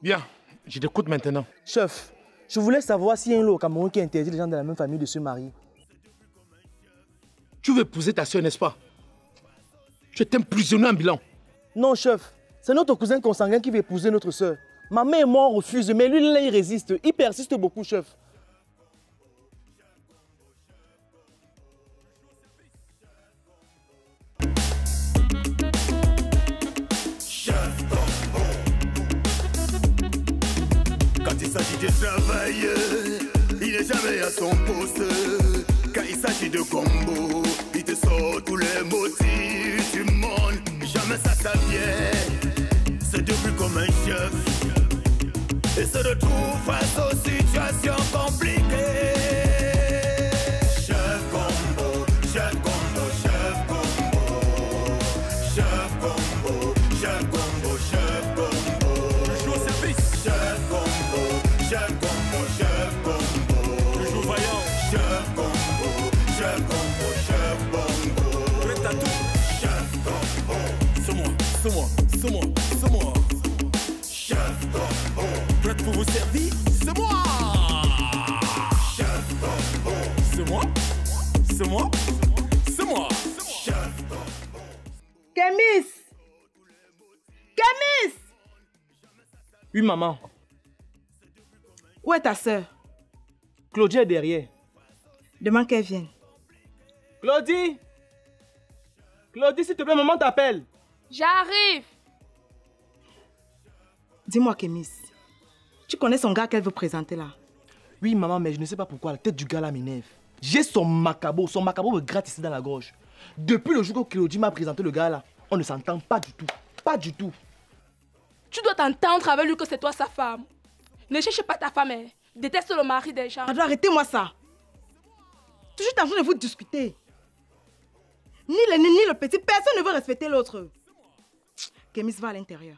Bien, je t'écoute maintenant. Chef, je voulais savoir s'il y a une loi au Cameroun qui interdit les gens de la même famille de se marier. Tu veux épouser ta soeur, n'est-ce pas? Je t'aime prisonnier en bilan. Non, chef. C'est notre cousin consanguin qui veut épouser notre soeur. Ma mère et moi, on refuse, mais lui, là, il résiste. Il persiste beaucoup, chef. Quand il s'agit de travail, il n'est jamais à son poste. Quand il s'agit de combo, il te sort tous les motifs du monde. Jamais ça vient, c'est devenu comme un chef. Et se retrouve face aux situations compliquées. Chef combo, chef combo, chef combo. Chef combo, chef combo, chef combo. Je joue au service. Chef combo, chef combo, chef combo. Je joue vaillant. Chef combo, chef combo, chef combo. Prêt à tout. Chef combo. C'est moi, c'est moi, c'est moi, c'est moi. Chef combo. Prête pour vous servir, c'est moi. Chef combo. C'est moi, c'est moi, c'est moi. Chef combo. Kémis! Kémis! Oui, maman. Où est ta soeur? Claudie est derrière. Demande qu'elle vienne. Claudie! Claudie, s'il te plaît, maman t'appelle. J'arrive. Dis-moi, Kémis, tu connais son gars qu'elle veut présenter là? Oui, maman, mais je ne sais pas pourquoi la tête du gars là m'énerve. J'ai son macabo me gratte ici dans la gorge. Depuis le jour que Claudie m'a présenté le gars là, on ne s'entend pas du tout. Pas du tout. Tu dois t'entendre avec lui que c'est toi sa femme. Ne cherche pas ta femme, hein. Déteste le mari des gens. Arrêtez-moi ça. Toujours en train de vous discuter. Ni l'aîné ni le petit, personne ne veut respecter l'autre. Kémis va à l'intérieur.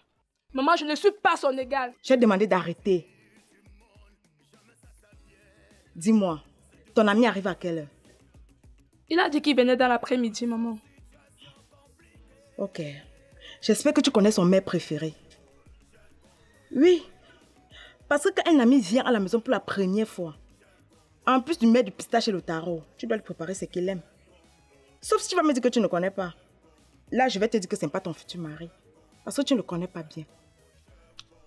Maman, je ne suis pas son égale. J'ai demandé d'arrêter. Dis-moi, ton ami arrive à quelle heure? Il a dit qu'il venait dans l'après-midi, maman. Ok. J'espère que tu connais son mets préféré. Oui. Parce que quand un ami vient à la maison pour la première fois, en plus du mets du pistache et le taro, tu dois lui préparer ce qu'il aime. Sauf si tu vas me dire que tu ne connais pas. Là, je vais te dire que ce n'est pas ton futur mari. Parce que tu ne le connais pas bien.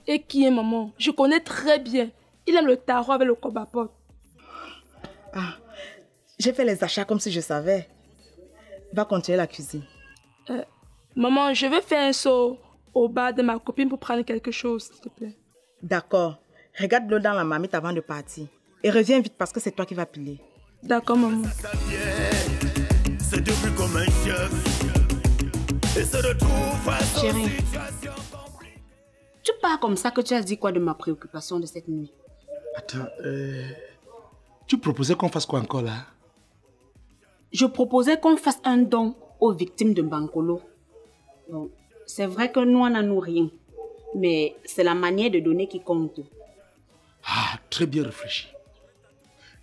Et qui est maman? Je connais très bien. Il aime le taro avec le cobapote. Ah, j'ai fait les achats comme si je savais. Va continuer la cuisine. Maman, je vais faire un saut au bar de ma copine pour prendre quelque chose, s'il te plaît. D'accord. Regarde l'eau dans la marmite avant de partir. Et reviens vite parce que c'est toi qui vas piler. D'accord, maman. C'est devenu comme un chef. Et se retrouve face aux Chérie, situations compliquées. tu pars comme ça que tu as dit quoi de ma préoccupation de cette nuit? Attends, tu proposais qu'on fasse quoi encore là? Je proposais qu'on fasse un don aux victimes de Bankolo. Bon, c'est vrai que nous, on n'en a rien. Mais c'est la manière de donner qui compte. Ah, très bien réfléchi.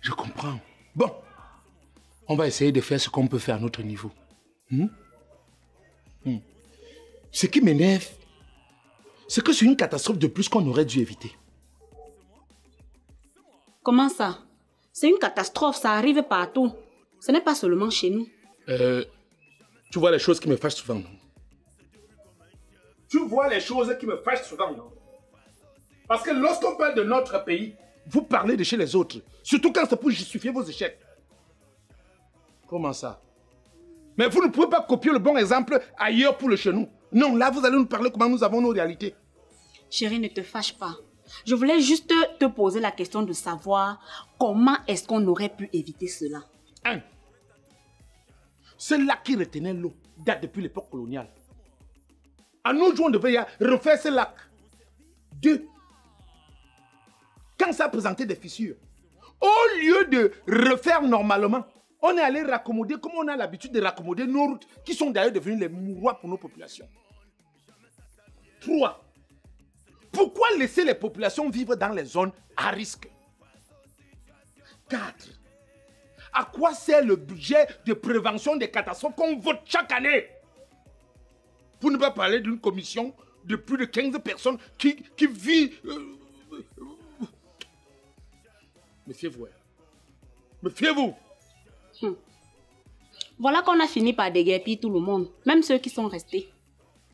Je comprends. Bon, on va essayer de faire ce qu'on peut faire à notre niveau. Ce qui m'énerve, c'est que c'est une catastrophe de plus qu'on aurait dû éviter. Comment ça? C'est une catastrophe, ça arrive partout. Ce n'est pas seulement chez nous. Tu vois les choses qui me fâchent souvent, non? Tu vois les choses qui me fâchent souvent, non? Parce que lorsqu'on parle de notre pays, vous parlez de chez les autres. Surtout quand c'est pour justifier vos échecs. Comment ça? Mais vous ne pouvez pas copier le bon exemple ailleurs pour le chez nous. Non, là, vous allez nous parler comment nous avons nos réalités. Chérie, ne te fâche pas. Je voulais juste te poser la question de savoir comment est-ce qu'on aurait pu éviter cela. 1. Ce lac qui retenait l'eau date depuis l'époque coloniale. À nos jours, on devait refaire ce lac. 2. Quand ça a présenté des fissures, au lieu de refaire normalement, on est allé raccommoder comme on a l'habitude de raccommoder nos routes qui sont d'ailleurs devenues les mouroirs pour nos populations. 3. Pourquoi laisser les populations vivre dans les zones à risque? 4. À quoi sert le budget de prévention des catastrophes qu'on vote chaque année? Pour ne pas parler d'une commission de plus de 15 personnes qui vit Méfiez-vous. Méfiez-vous. Voilà qu'on a fini par déguerpir tout le monde, même ceux qui sont restés.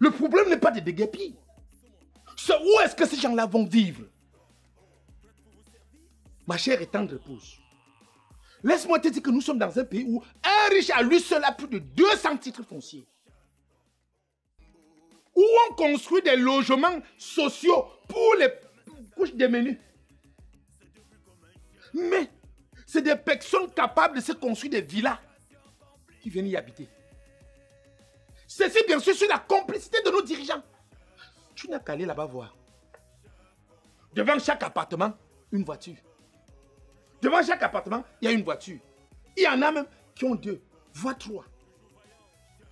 Le problème n'est pas de déguerpir. C'est où est-ce que ces gens-là vont vivre? Ma chère et tendre épouse, laisse-moi te dire que nous sommes dans un pays où un riche à lui seul a plus de 200 titres fonciers. Où on construit des logements sociaux pour les couches démunies. Mais c'est des personnes capables de se construire des villas qui viennent y habiter. Ceci bien sûr sur la complicité de nos dirigeants. Tu n'as qu'à aller là-bas voir. Devant chaque appartement, une voiture. Devant chaque appartement, il y a une voiture. Il y en a même qui ont 2, voire 3.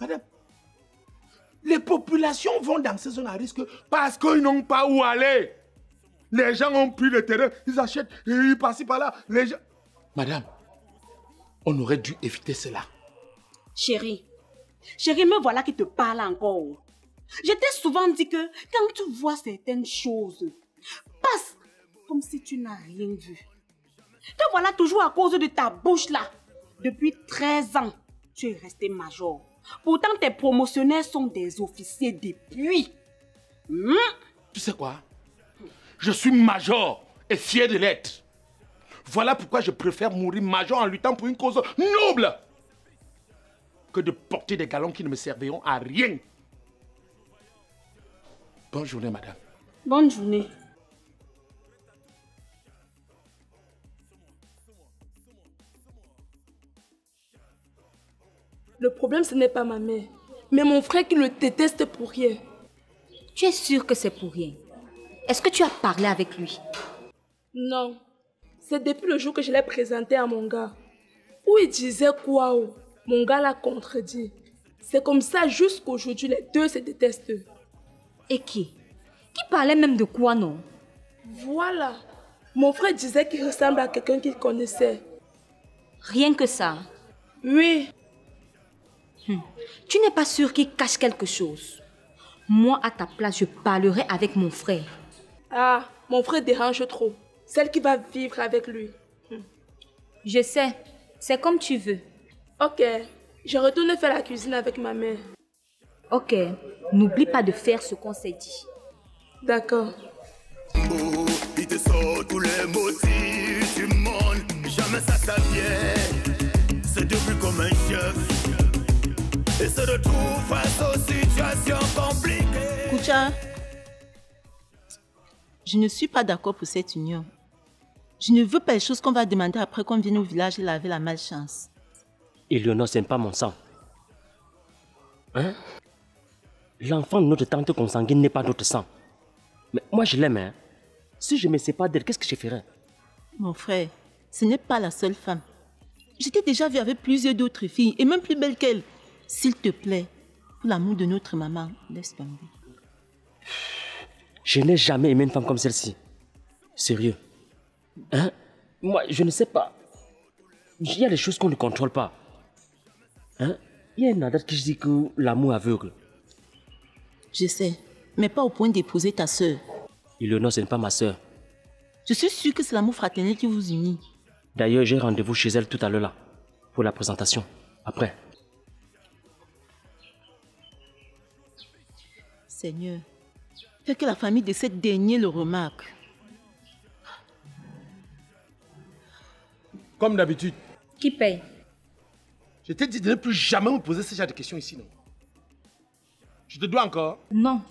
Madame, les populations vont dans ces zones à risque parce qu'ils n'ont pas où aller. Les gens ont pris le terrain, ils achètent, ils passent par là. Les gens... Madame, on aurait dû éviter cela. Chérie, me voilà qui te parle encore. Je t'ai souvent dit que quand tu vois certaines choses, passe comme si tu n'as rien vu. Te voilà toujours à cause de ta bouche là. Depuis 13 ans, tu es resté major. Pourtant, tes promotionnaires sont des officiers depuis. Tu sais quoi? Je suis major et fier de l'être. Voilà pourquoi je préfère mourir major en luttant pour une cause noble que de porter des galons qui ne me serviront à rien. Bonne journée, madame. Bonne journée. Le problème, ce n'est pas ma mère, mais mon frère qui le déteste pour rien. Tu es sûre que c'est pour rien? Est-ce que tu as parlé avec lui? Non. C'est depuis le jour que je l'ai présenté à mon gars. Où il disait quoi? Mon gars l'a contredit. C'est comme ça jusqu'aujourd'hui, les deux se détestent. Et qui parlait même de quoi, non? Voilà. Mon frère disait qu'il ressemble à quelqu'un qu'il connaissait. Rien que ça? Oui. Tu n'es pas sûre qu'il cache quelque chose? Moi, à ta place, je parlerai avec mon frère. Ah, mon frère dérange trop. Celle qui va vivre avec lui. Je sais. C'est comme tu veux. Ok. Je retourne faire la cuisine avec ma mère. Ok. N'oublie pas de faire ce qu'on s'est dit. D'accord. Il te sort tous les motifs du monde. Jamais ça vient. C'est devenu comme un chef. Et se retrouve face aux situations compliquées. Koucha, je ne suis pas d'accord pour cette union. Je ne veux pas les choses qu'on va demander après qu'on vienne au village et laver la malchance. Eleonore, ce n'est pas mon sang. Hein? L'enfant de notre tante consanguine n'est pas notre sang. Mais moi, je l'aime. Hein? Si je me sépare d'elle, qu'est-ce que je ferais? Mon frère, ce n'est pas la seule femme. Je t'ai déjà vu avec plusieurs d'autres filles, et même plus belles qu'elle. S'il te plaît, pour l'amour de notre maman, laisse tomber. Je n'ai jamais aimé une femme comme celle-ci. Sérieux. Hein? Moi, je ne sais pas. Il y a des choses qu'on ne contrôle pas. Hein? Il y a une adage qui dit que l'amour aveugle. Je sais, mais pas au point d'épouser ta sœur. Eleonore, ce n'est pas ma sœur. Je suis sûre que c'est l'amour fraternel qui vous unit. D'ailleurs, j'ai rendez-vous chez elle tout à l'heure là, pour la présentation. Après. Seigneur, fais que la famille de cette dernière le remarque. Comme d'habitude. Qui paye? Je t'ai dit de ne plus jamais me poser ce genre de questions ici, non? Je te dois encore? Non.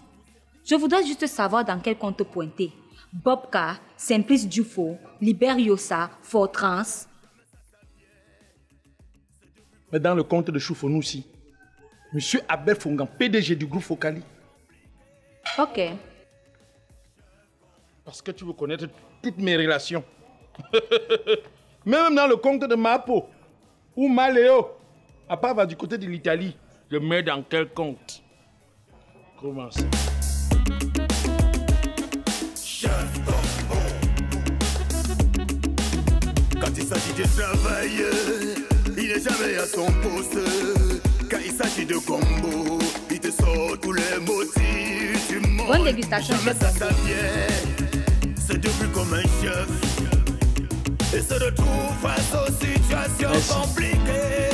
Je voudrais juste savoir dans quel compte pointer. Bobka, Simplice Dufo, Liberiosa, Fortrans. Mais dans le compte de Choufonou aussi. Monsieur Abel Fongan, PDG du groupe Focali. Ok. Parce que tu veux connaître toutes mes relations. Même dans le compte de Mapo ou Maléo, à part va du côté de l'Italie, je mets dans quel compte? Comment ça? Quand il s'agit de travail, il n'est jamais à son poste. Quand il s'agit de combo, il te sort tous les motifs du monde. Bonne dégustation, jamais chef. ça vient. C'est devenu comme un chef. Et et se retrouve face aux situations compliquées.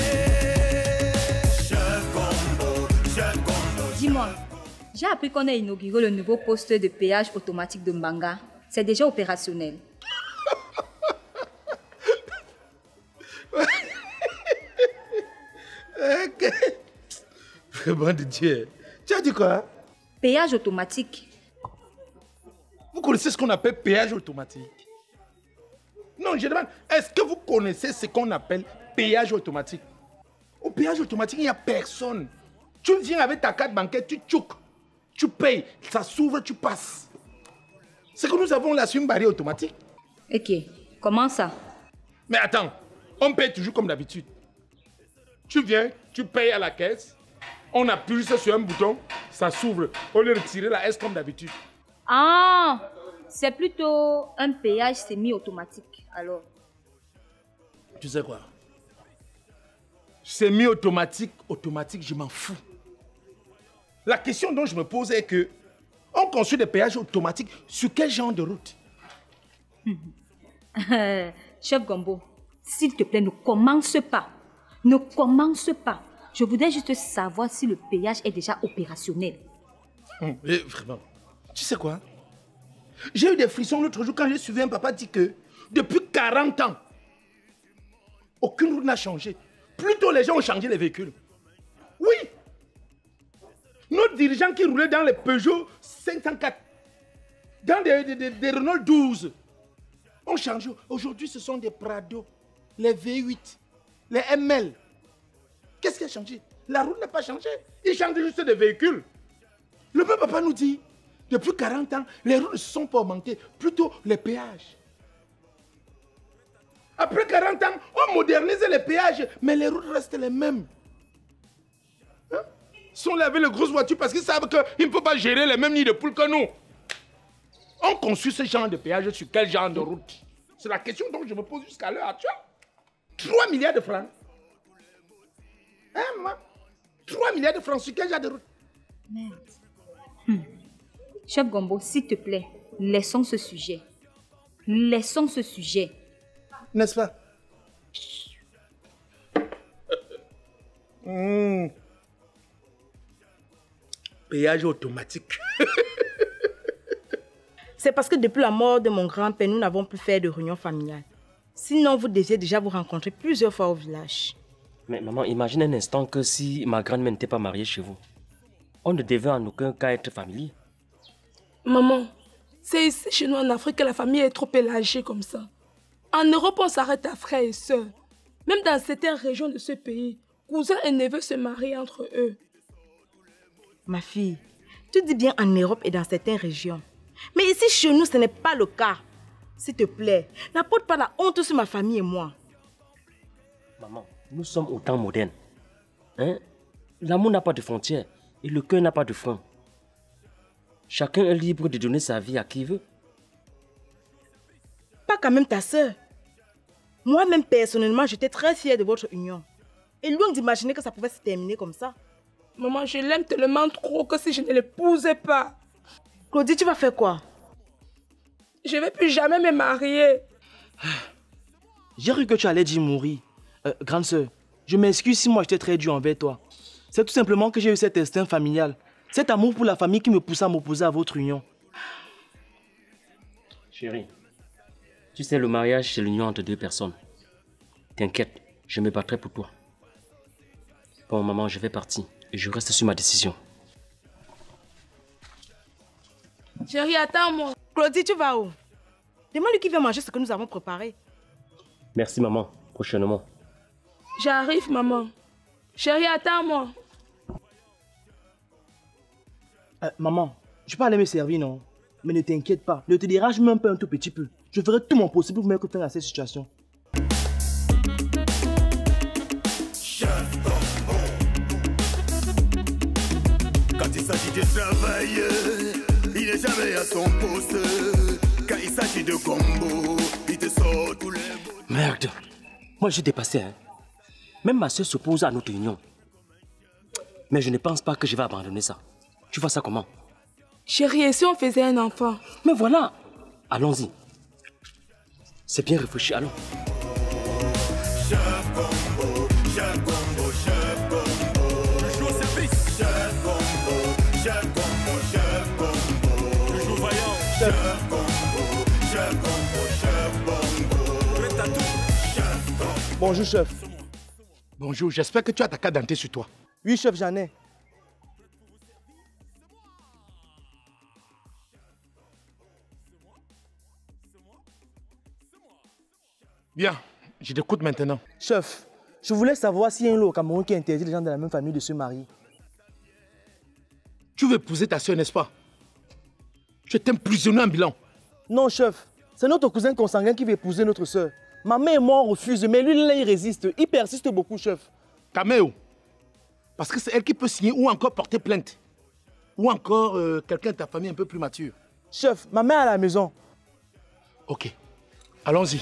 Chef Combo, Chef Combo. Dis-moi, j'ai appris qu'on a inauguré le nouveau poste de péage automatique de Mbanga. C'est déjà opérationnel. Vraiment de Dieu. Tu as dit quoi? Péage automatique. Vous connaissez ce qu'on appelle péage automatique? Non, je demande, est-ce que vous connaissez ce qu'on appelle péage automatique? Au péage automatique, il n'y a personne. Tu viens avec ta carte bancaire, tu tchouk, tu payes, ça s'ouvre, tu passes. C'est que nous avons là sur une barrière automatique. Ok, comment ça? Mais attends, on paye toujours comme d'habitude. Tu viens, tu payes à la caisse, on appuie juste sur un bouton, ça s'ouvre. On le retire la S comme d'habitude. Ah, c'est plutôt un péage semi-automatique, alors. Tu sais quoi? Semi-automatique, automatique, je m'en fous. La question dont je me pose est que, on construit des péages automatiques sur quel genre de route? Chef Gombo, s'il te plaît, ne commence pas. Ne commence pas. Je voudrais juste savoir si le péage est déjà opérationnel. Vraiment. Tu sais quoi? J'ai eu des frissons l'autre jour quand j'ai suivi un papa dire que depuis 40 ans, aucune route n'a changé. Plutôt les gens ont changé les véhicules. Oui. Nos dirigeants qui roulaient dans les Peugeot 504, dans des Renault 12, ont changé. Aujourd'hui, ce sont des Prado, les V8, les ML. Qu'est-ce qui a changé? La route n'a pas changé. Ils changent juste des véhicules. Le même papa nous dit, depuis 40 ans, les routes ne se sont pas augmentées, plutôt les péages. Après 40 ans, on modernise les péages, mais les routes restent les mêmes. Hein? Ils sont là avec les grosses voitures parce qu'ils savent qu'ils ne peuvent pas gérer les mêmes nids de poules que nous. On construit ce genre de péage sur quel genre de route? C'est la question dont je me pose jusqu'à l'heure actuelle. 3 milliards de francs. Hein, maman? 3 milliards de francs sur quel genre de route? Merde. Chef Gombo, s'il te plaît, laissons ce sujet. Laissons ce sujet. N'est-ce pas? Péage automatique. C'est parce que depuis la mort de mon grand-père, nous n'avons plus fait de réunion familiale. Sinon, vous deviez déjà vous rencontrer plusieurs fois au village. Mais maman, imagine un instant que si ma grand-mère n'était pas mariée chez vous, on ne devait en aucun cas être familier. Maman, c'est ici chez nous en Afrique que la famille est trop élargie comme ça. En Europe, on s'arrête à frères et sœurs. Même dans certaines régions de ce pays, cousins et neveux se marient entre eux. Ma fille, tu dis bien en Europe et dans certaines régions. Mais ici, chez nous, ce n'est pas le cas. S'il te plaît, n'apporte pas la honte sur ma famille et moi. Maman, nous sommes au temps moderne. Hein? L'amour n'a pas de frontières et le cœur n'a pas de frein. Chacun est libre de donner sa vie à qui veut. Pas quand même ta sœur. Moi-même, personnellement, j'étais très fière de votre union. Et loin d'imaginer que ça pouvait se terminer comme ça. Maman, je l'aime tellement trop que si je ne l'épousais pas... Claudie, tu vas faire quoi? Je ne vais plus jamais me marier. J'ai cru que tu allais dire mourir. Grande sœur, je m'excuse si moi j'étais très dur envers toi. C'est tout simplement que j'ai eu cet instinct familial. Cet amour pour la famille qui me pousse à m'opposer à votre union. Chérie, tu sais, le mariage, c'est l'union entre deux personnes. T'inquiète, je me battrai pour toi. Bon, maman, je vais partir et je reste sur ma décision. Chérie, attends-moi. Claudie, tu vas où? Demande-lui qui vient manger ce que nous avons préparé. Merci, maman. Prochainement. J'arrive, maman. Chérie, attends-moi. Maman, je peux aller me servir, non? Mais ne t'inquiète pas, ne te dérange même pas un tout petit peu. Je ferai tout mon possible pour mettre fin à cette situation. Chef Combo. Quand il s'agit de travail, il n'est jamais à son poste. Quand il s'agit de combo, il te sort tous les mots. Merde. Moi, j'ai dépassé, hein. Même ma soeur s'oppose à notre union. Mais je ne pense pas que je vais abandonner ça. Tu vois ça comment? Chérie, et si on faisait un enfant? Mais voilà. Allons-y. C'est bien réfléchi, allons. Chef Combo, chef Combo, chef Combo. Je joue au service. Chef Combo, chef Combo, chef Combo. Je joue vaillant. Chef Combo, chef Combo, chef Combo. Prêt à tout. Chef Combo. Bonjour, chef. Bonjour, j'espère que tu as ta carte d'identité sur toi. Oui, chef, j'en ai. Bien, je t'écoute maintenant. Chef, je voulais savoir s'il y a une loi au Cameroun qui interdit les gens de la même famille de se marier. Tu veux épouser ta soeur, n'est-ce pas? Je t'aime prisonnier ambulant. Non, chef. C'est notre cousin consanguin qui veut épouser notre soeur. Ma mère et moi, on refuse, mais lui, là, il résiste. Il persiste beaucoup, chef. Caméo. Parce que c'est elle qui peut signer ou encore porter plainte. Ou encore quelqu'un de ta famille un peu plus mature. Chef, ma mère est à la maison. Ok. Allons-y.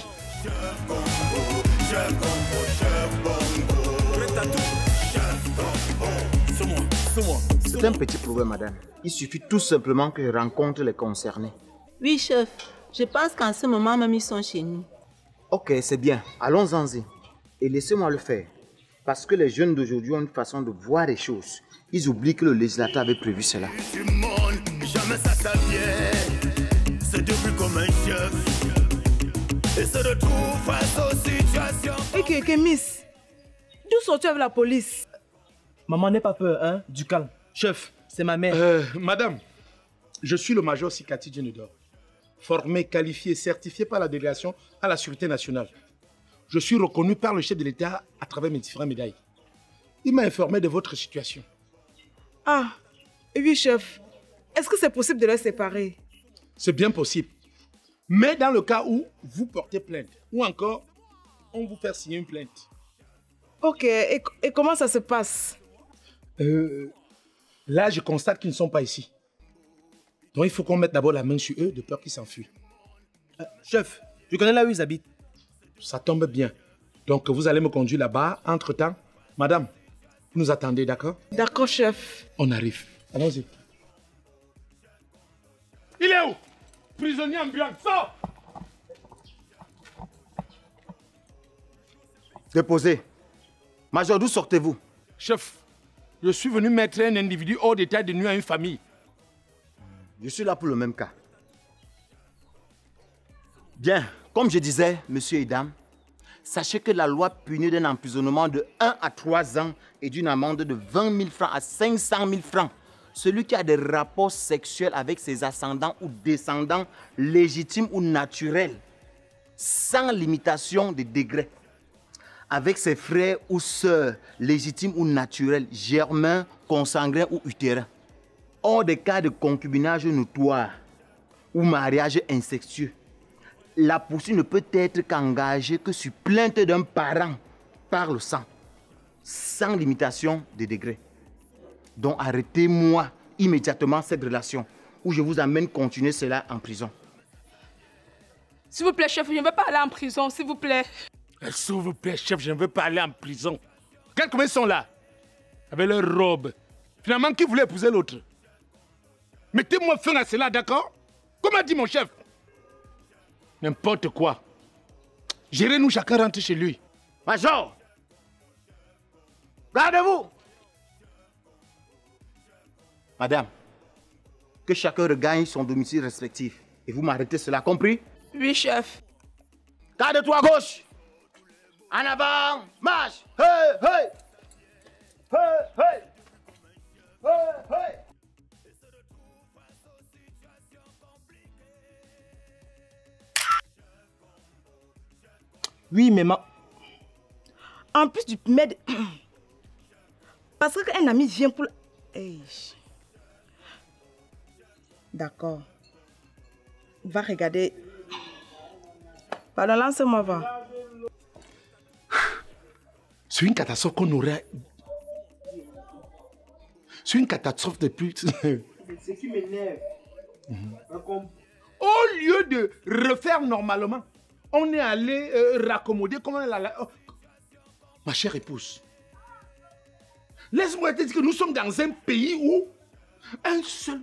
C'est un petit problème, madame. Il suffit tout simplement que je rencontre les concernés. Oui, chef. Je pense qu'en ce moment même, ils sont chez nous. Ok, c'est bien. Allons-y. Et laissez-moi le faire. Parce que les jeunes d'aujourd'hui ont une façon de voir les choses. Ils oublient que le législateur avait prévu cela. Du monde, jamais ça s'avient. C'est devenu comme un chef. Et se retrouve face aux situations. Et Miss, d'où sors-tu avec la police? Maman, n'aie pas peur, hein? Du calme. Chef, c'est ma mère. Madame, je suis le major Sikati Djenedor. Formé, qualifié, certifié par la délégation à la Sûreté nationale. Je suis reconnu par le chef de l'État à travers mes différentes médailles. Il m'a informé de votre situation. Ah, oui, chef. Est-ce que c'est possible de les séparer? C'est bien possible. Mais dans le cas où vous portez plainte, ou encore, on vous fait signer une plainte. Ok, et comment ça se passe? Là, je constate qu'ils ne sont pas ici. Donc, il faut qu'on mette d'abord la main sur eux, de peur qu'ils s'enfuient. Chef, je connais là où ils habitent. Ça tombe bien. Donc, vous allez me conduire là-bas. Entre-temps, madame, vous nous attendez, d'accord? D'accord, chef. On arrive. Allons-y. Il est où? Prisonnier ambulant, sors! Déposez. Major, d'où sortez-vous? Chef, je suis venu mettre un individu hors d'état de nuire à une famille. Je suis là pour le même cas. Bien, comme je disais, monsieur et dames, sachez que la loi punit d'un emprisonnement de 1 à 3 ans et d'une amende de 20 000 francs à 500 000 francs celui qui a des rapports sexuels avec ses ascendants ou descendants légitimes ou naturels, sans limitation de degré, avec ses frères ou sœurs légitimes ou naturels, germains, consanguins ou utérins. Hors des cas de concubinage notoire ou mariage incestueux, la poursuite ne peut être qu'engagée que sur plainte d'un parent par le sang, sans limitation de degré. Donc arrêtez-moi immédiatement cette relation ou je vous amène continuer cela en prison. S'il vous plaît, chef, je ne veux pas aller en prison, s'il vous plaît. S'il vous plaît, chef, je ne veux pas aller en prison. Regarde comment ils sont là, avec leur robe. Finalement, qui voulait épouser l'autre? Mettez-moi fin à cela, d'accord? Comme a dit mon chef. N'importe quoi. Gérez-nous, chacun rentre chez lui. Major! Gardez-vous! Madame, que chacun regagne son domicile respectif. Et vous m'arrêtez cela, compris? Oui, chef. Garde-toi à gauche! En avant! Marche! Hey, hey! Hey, hey! Hey, hey! Oui, mais En plus du m'aide. Parce qu'un ami vient pour... Hey. D'accord. Va regarder. Pardon, lance-moi, va. C'est une catastrophe qu'on aurait... C'est une catastrophe de plus... Ce qui m'énerve. Au lieu de refaire normalement, on est allé raccommoder comme on est là. Oh. Ma chère épouse, laisse-moi te dire que nous sommes dans un pays où un seul...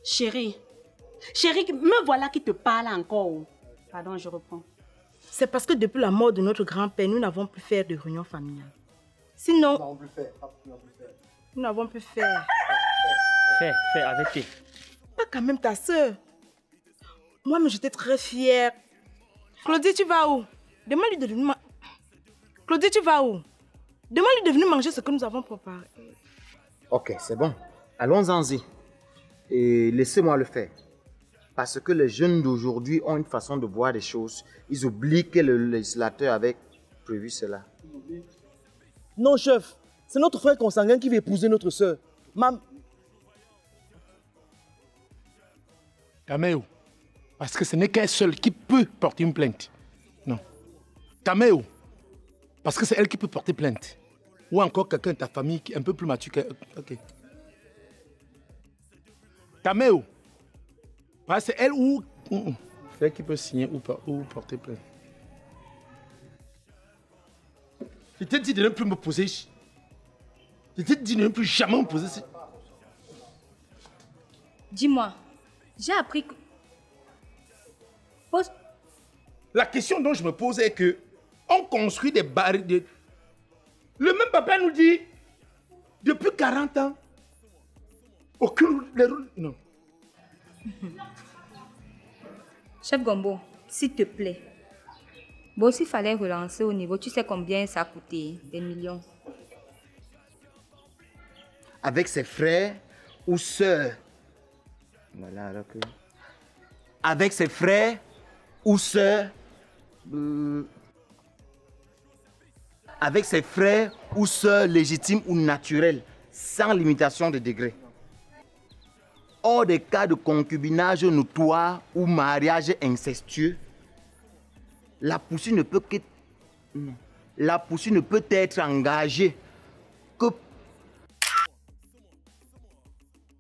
Chérie, Chérie, me voilà qui te parle encore. Pardon, je reprends. C'est parce que depuis la mort de notre grand-père, nous n'avons plus fait de réunion familiale. Sinon... Nous n'avons plus fait. Nous n'avons plus fait. Fais, avec qui? Pas quand même ta soeur. Moi-même, j'étais très fière. Claudie, tu vas où? Demande-lui de venir Claudie, tu vas où? Demande-lui de venir manger ce que nous avons préparé. Ok, c'est bon. Allons-en-y. Et laissez-moi le faire. Parce que les jeunes d'aujourd'hui ont une façon de voir les choses. Ils oublient que le législateur avait prévu cela. Non, chef. C'est notre frère consanguin qui veut épouser notre soeur. Taméo, parce que ce n'est qu'elle seule qui peut porter une plainte. Non. Taméo, parce que c'est elle qui peut porter plainte. Ou encore quelqu'un de ta famille qui est un peu plus mature que... Ok. Taméo, parce que c'est elle ou... C'est elle qui peut signer ou porter plainte. Je t'ai dit de ne plus me poser... Je t'ai dit de ne plus jamais me poser... Dis-moi, j'ai appris que... La question dont je me pose est que on construit des barrières. Le même papa nous dit, depuis 40 ans, aucune route. Non. Chef Gombo, s'il te plaît. Bon, s'il fallait relancer au niveau, tu sais combien ça a coûté? Des millions. Avec ses frères ou sœurs. Voilà, alors que... Avec ses frères ou sœurs. Avec ses frères ou sœurs légitimes ou naturels, sans limitation de degré. Hors des cas de concubinage notoire ou mariage incestueux, la poursuite ne peut être engagée que